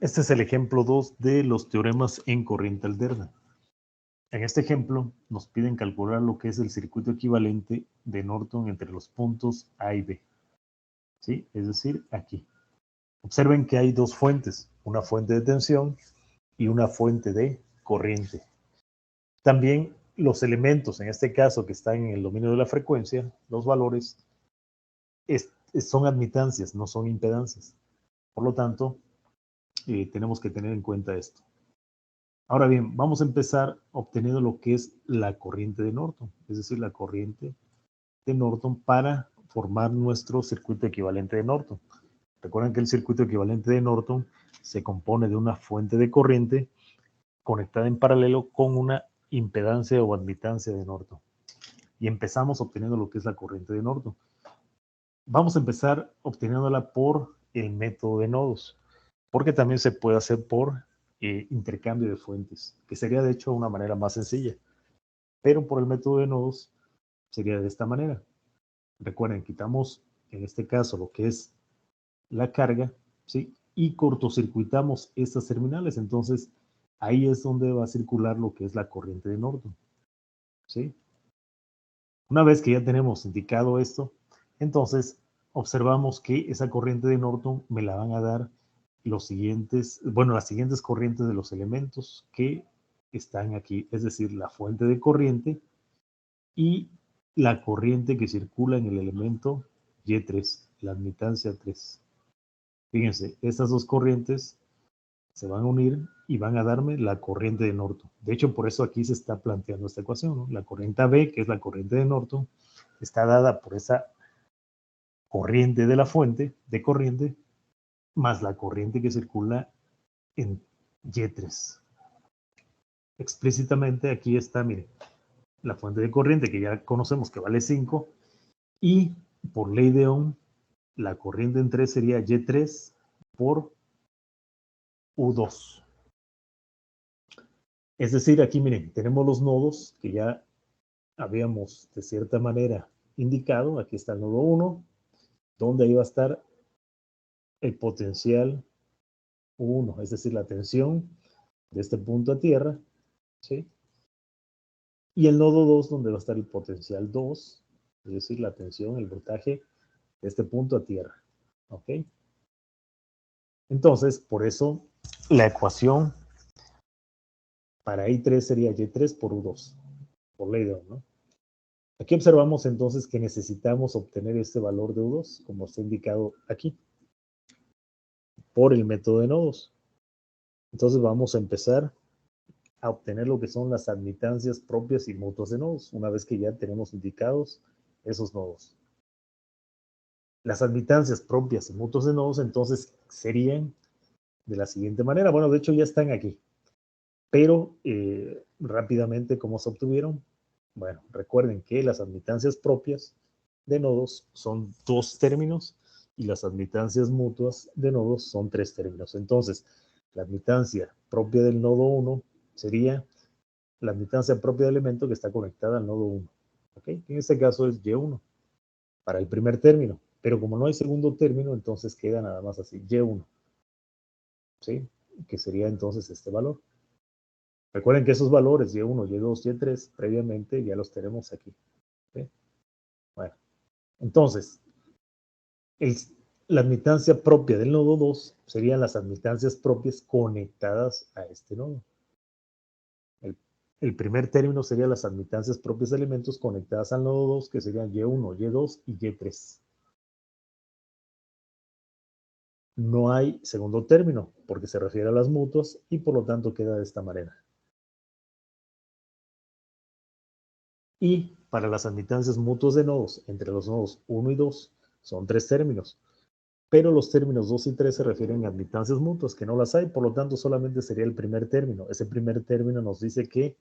Este es el ejemplo 2 de los teoremas en corriente alterna. En este ejemplo, nos piden calcular lo que es el circuito equivalente de Norton entre los puntos A y B. ¿Sí? Es decir, aquí. Observen que hay dos fuentes, una fuente de tensión y una fuente de corriente. También los elementos, en este caso, que están en el dominio de la frecuencia, los valores, son admitancias, no son impedancias. Por lo tanto, tenemos que tener en cuenta esto. Ahora bien, vamos a empezar obteniendo lo que es la corriente de Norton, es decir, la corriente de Norton para formar nuestro circuito equivalente de Norton. Recuerden que el circuito equivalente de Norton se compone de una fuente de corriente conectada en paralelo con una impedancia o admitancia de Norton. Y empezamos obteniendo lo que es la corriente de Norton. Vamos a empezar obteniéndola por el método de nodos, porque también se puede hacer por intercambio de fuentes, que sería de hecho una manera más sencilla. Pero por el método de nodos sería de esta manera. Recuerden, quitamos en este caso lo que es la carga, ¿sí? Y cortocircuitamos estas terminales. Entonces, ahí es donde va a circular lo que es la corriente de Norton, ¿sí? Una vez que ya tenemos indicado esto, entonces observamos que esa corriente de Norton me la van a dar las siguientes corrientes de los elementos que están aquí, es decir, la fuente de corriente y la corriente que circula en el elemento Y3, la admitancia 3. Fíjense, estas dos corrientes se van a unir y van a darme la corriente de Norton. De hecho, por eso aquí se está planteando esta ecuación, ¿no? La corriente AB, que es la corriente de Norton, está dada por esa corriente de la fuente de corriente más la corriente que circula en Y3. Explícitamente aquí está, miren, la fuente de corriente que ya conocemos que vale 5 y por ley de Ohm la corriente en 3 sería Y3 por U2. Es decir, aquí miren, tenemos los nodos que ya habíamos de cierta manera indicado. Aquí está el nodo 1, donde ahí va a estar el potencial 1, es decir, la tensión de este punto a tierra, ¿sí? Y el nodo 2, donde va a estar el potencial 2, es decir, la tensión, el voltaje de este punto a tierra, ¿ok? Entonces, por eso la ecuación para I3 sería Y3 por U2, por ley de Ohm, ¿no? Aquí observamos entonces que necesitamos obtener este valor de U2, como está indicado aquí, por el método de nodos. Entonces vamos a empezar a obtener lo que son las admitancias propias y mutuas de nodos, una vez que ya tenemos indicados esos nodos. Las admitancias propias y mutuas de nodos entonces serían de la siguiente manera. Bueno, de hecho ya están aquí, pero rápidamente, ¿cómo se obtuvieron? Bueno, recuerden que las admitancias propias de nodos son dos términos y las admitancias mutuas de nodos son tres términos. Entonces, la admitancia propia del nodo 1 sería la admitancia propia del elemento que está conectada al nodo 1. ¿Okay? En este caso es Y1 para el primer término, pero como no hay segundo término, entonces queda nada más así, Y1, ¿sí? Que sería entonces este valor. Recuerden que esos valores, Y1, Y2, Y3, previamente ya los tenemos aquí. ¿Sí? Bueno, entonces, el, la admitancia propia del nodo 2 serían las admitancias propias conectadas a este nodo. El primer término sería las admitancias propias de elementos conectadas al nodo 2, que serían Y1, Y2 y Y3. No hay segundo término, porque se refiere a las mutuas y por lo tanto queda de esta manera. Y para las admitancias mutuas de nodos entre los nodos 1 y 2 son tres términos, pero los términos 2 y 3 se refieren a admitancias mutuas, que no las hay, por lo tanto solamente sería el primer término. Ese primer término nos dice que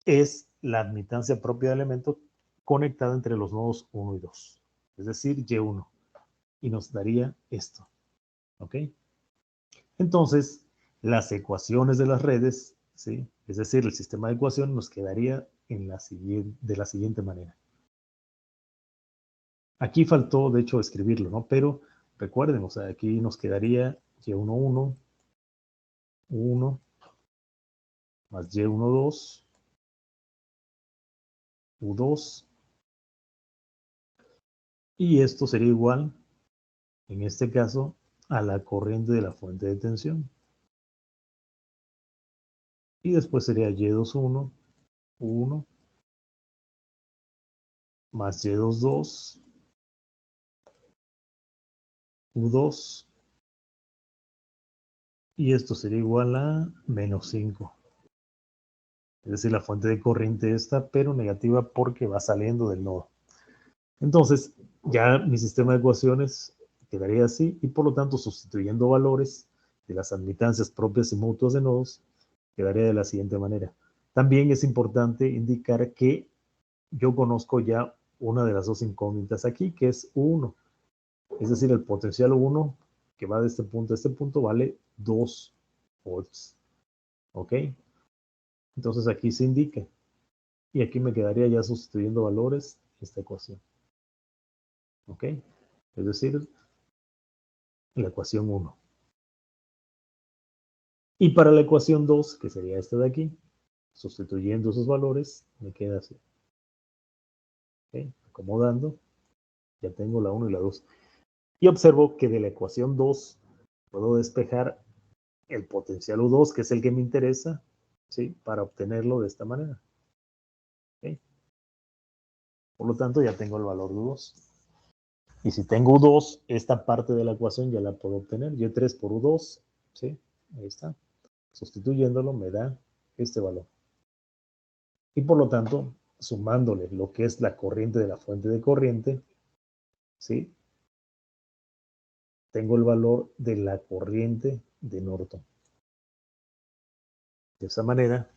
es la admitancia propia del elemento conectada entre los nodos 1 y 2, es decir, Y1, y nos daría esto, ¿ok? Entonces, las ecuaciones de las redes, ¿sí? Es decir, el sistema de ecuaciones nos quedaría de la siguiente manera. Aquí faltó, de hecho, escribirlo, ¿no? Pero recuerden, o sea, aquí nos quedaría Y11, 1 más Y1, 2, U2. Y esto sería igual, en este caso, a la corriente de la fuente de tensión. Y después sería Y21, 1, más Y22, U2. Y esto sería igual a menos 5. Es decir, la fuente de corriente esta, pero negativa porque va saliendo del nodo. Entonces, ya mi sistema de ecuaciones quedaría así, y por lo tanto, sustituyendo valores de las admitancias propias y mutuas de nodos, quedaría de la siguiente manera. También es importante indicar que yo conozco ya una de las dos incógnitas aquí, que es U1. Es decir, el potencial U1 que va de este punto a este punto vale 2 volts. ¿Ok? Entonces aquí se indica. Y aquí me quedaría ya sustituyendo valores esta ecuación. ¿Ok? Es decir, la ecuación 1. Y para la ecuación 2, que sería esta de aquí, sustituyendo esos valores, me queda así. ¿Ok? Acomodando, ya tengo la 1 y la 2. Y observo que de la ecuación 2 puedo despejar el potencial U2, que es el que me interesa, ¿sí? Para obtenerlo de esta manera. ¿Ok? Por lo tanto, ya tengo el valor de U2. Y si tengo U2, esta parte de la ecuación ya la puedo obtener. Y3 por U2, ¿sí? Ahí está. Sustituyéndolo me da este valor. Y por lo tanto, sumándole lo que es la corriente de la fuente de corriente, ¿sí? Tengo el valor de la corriente de Norton. De esa manera,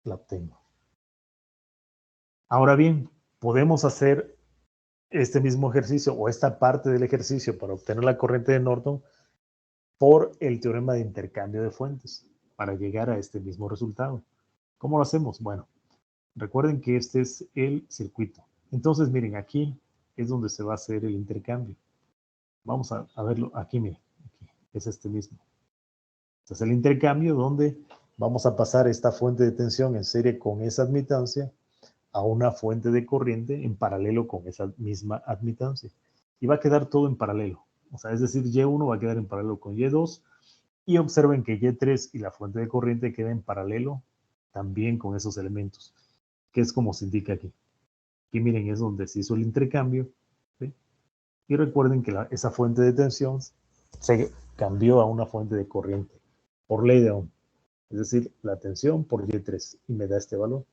la obtengo. Ahora bien, podemos hacer este mismo ejercicio o esta parte del ejercicio para obtener la corriente de Norton por el teorema de intercambio de fuentes para llegar a este mismo resultado. ¿Cómo lo hacemos? Bueno, recuerden que este es el circuito. Entonces, miren, aquí es donde se va a hacer el intercambio. Vamos a verlo aquí, miren, aquí, es este mismo. Este es el intercambio donde vamos a pasar esta fuente de tensión en serie con esa admitancia a una fuente de corriente en paralelo con esa misma admitancia. Y va a quedar todo en paralelo. O sea, es decir, Y1 va a quedar en paralelo con Y2. Y observen que Y3 y la fuente de corriente quedan en paralelo también con esos elementos, que es como se indica aquí. Aquí miren, es donde se hizo el intercambio. ¿Sí? Y recuerden que esa fuente de tensión se cambió a una fuente de corriente por ley de Ohm. Es decir, la tensión por Y3 y me da este valor.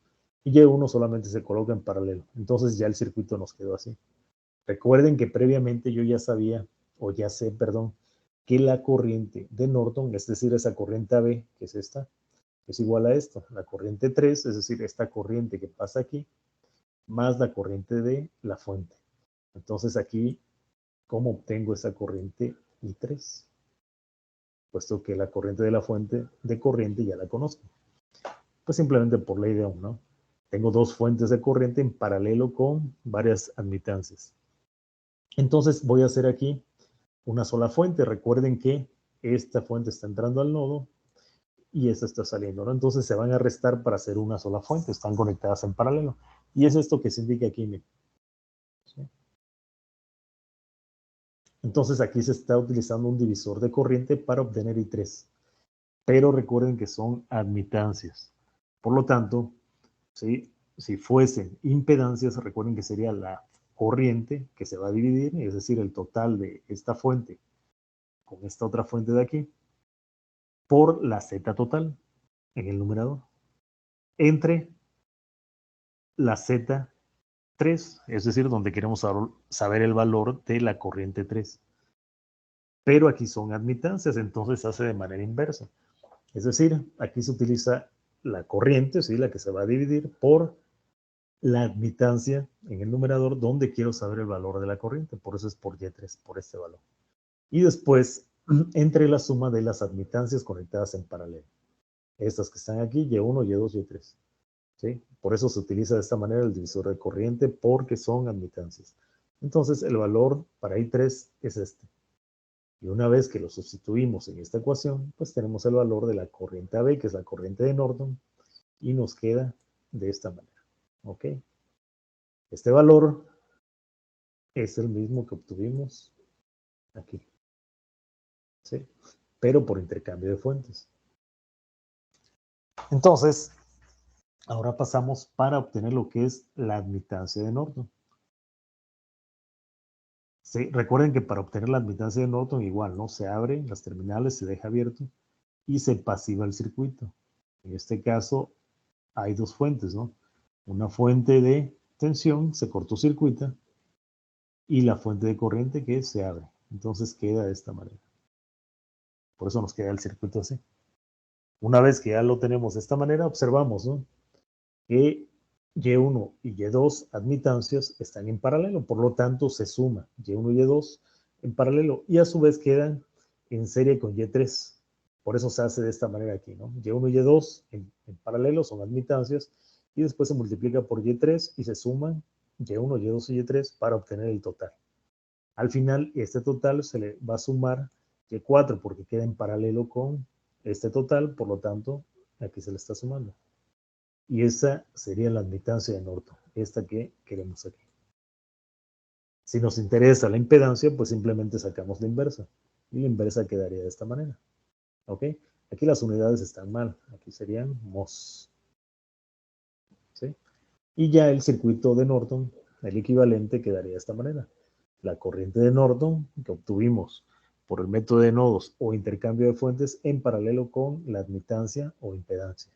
Y Y1 solamente se coloca en paralelo. Entonces ya el circuito nos quedó así. Recuerden que previamente yo ya sabía, o ya sé, perdón, que la corriente de Norton, es decir, esa corriente AB, que es esta, es igual a esto, la corriente 3, es decir, esta corriente que pasa aquí, más la corriente de la fuente. Entonces aquí, ¿cómo obtengo esa corriente I3? Puesto que la corriente de la fuente de corriente ya la conozco. Pues simplemente por ley de Ohm, ¿no? Tengo dos fuentes de corriente en paralelo con varias admitancias. Entonces voy a hacer aquí una sola fuente. Recuerden que esta fuente está entrando al nodo y esta está saliendo, ¿no? Entonces se van a restar para hacer una sola fuente. Están conectadas en paralelo. Y es esto que se indica aquí. ¿Sí? Entonces aquí se está utilizando un divisor de corriente para obtener I3. Pero recuerden que son admitancias. Por lo tanto, ¿sí? Si fuesen impedancias, recuerden que sería la corriente que se va a dividir, es decir, el total de esta fuente con esta otra fuente de aquí, por la Z total en el numerador, entre la Z3, es decir, donde queremos saber el valor de la corriente 3. Pero aquí son admitancias, entonces se hace de manera inversa. Es decir, aquí se utiliza la corriente, ¿sí? La que se va a dividir por la admitancia en el numerador donde quiero saber el valor de la corriente. Por eso es por Y3, por este valor. Y después, entre la suma de las admitancias conectadas en paralelo. Estas que están aquí, Y1, Y2, Y3. ¿Sí? Por eso se utiliza de esta manera el divisor de corriente, porque son admitancias. Entonces, el valor para I3 es este. Y una vez que lo sustituimos en esta ecuación, pues tenemos el valor de la corriente AB, que es la corriente de Norton, y nos queda de esta manera. ¿Ok? Este valor es el mismo que obtuvimos aquí. ¿Sí? Pero por intercambio de fuentes. Entonces, ahora pasamos para obtener lo que es la admitancia de Norton. Sí, recuerden que para obtener la admitancia de Norton igual, ¿no? Se abren las terminales, se deja abierto y se pasiva el circuito. En este caso hay dos fuentes, ¿no? Una fuente de tensión se cortocircuita y la fuente de corriente que se abre. Entonces queda de esta manera. Por eso nos queda el circuito así. Una vez que ya lo tenemos de esta manera, observamos, ¿no? Que Y1 y Y2 admitancias están en paralelo, por lo tanto se suma Y1 y Y2 en paralelo y a su vez quedan en serie con Y3. Por eso se hace de esta manera aquí, ¿no? Y1 y Y2 en paralelo son admitancias y después se multiplica por Y3 y se suman Y1, Y2 y Y3 para obtener el total. Al final, este total se le va a sumar Y4 porque queda en paralelo con este total, por lo tanto, aquí se le está sumando. Y esa sería la admitancia de Norton, esta que queremos aquí. Si nos interesa la impedancia, pues simplemente sacamos la inversa. Y la inversa quedaría de esta manera. ¿Ok? Aquí las unidades están mal. Aquí serían mos. ¿Sí? Y ya el circuito de Norton, el equivalente, quedaría de esta manera. La corriente de Norton que obtuvimos por el método de nodos o intercambio de fuentes en paralelo con la admitancia o impedancia.